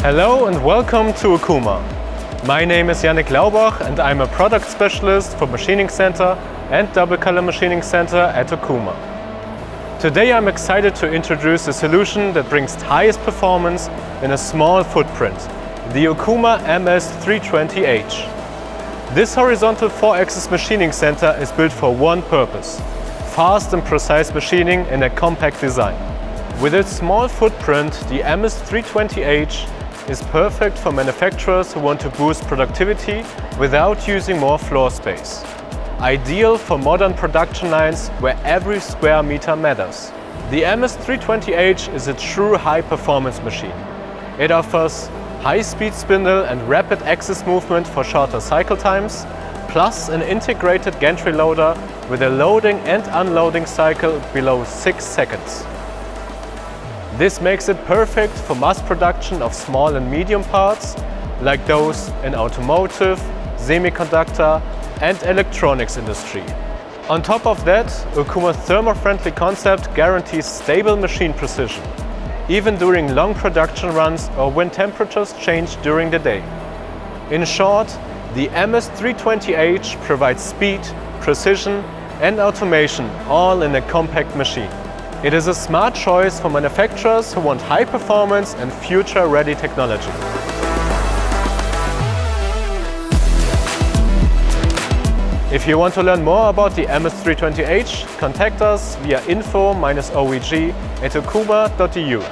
Hello and welcome to Okuma. My name is Yannick Laubach and I'm a product specialist for Machining Center and Double Color Machining Center at Okuma. Today I'm excited to introduce a solution that brings highest performance in a small footprint, the Okuma MS-320H. This horizontal 4-axis machining center is built for one purpose: fast and precise machining in a compact design. With its small footprint, the MS-320H is perfect for manufacturers who want to boost productivity without using more floor space. Ideal for modern production lines where every square meter matters. The MS-320H is a true high-performance machine. It offers high-speed spindle and rapid axis movement for shorter cycle times, plus an integrated gantry loader with a loading and unloading cycle below 6 seconds. This makes it perfect for mass production of small and medium parts, like those in automotive, semiconductor and electronics industry. On top of that, Okuma's Thermo-Friendly concept guarantees stable machine precision, even during long production runs or when temperatures change during the day. In short, the MS-320H provides speed, precision and automation all in a compact machine. It is a smart choice for manufacturers who want high performance and future-ready technology. If you want to learn more about the MS-320H, contact us via info-ovg@okuma.eu.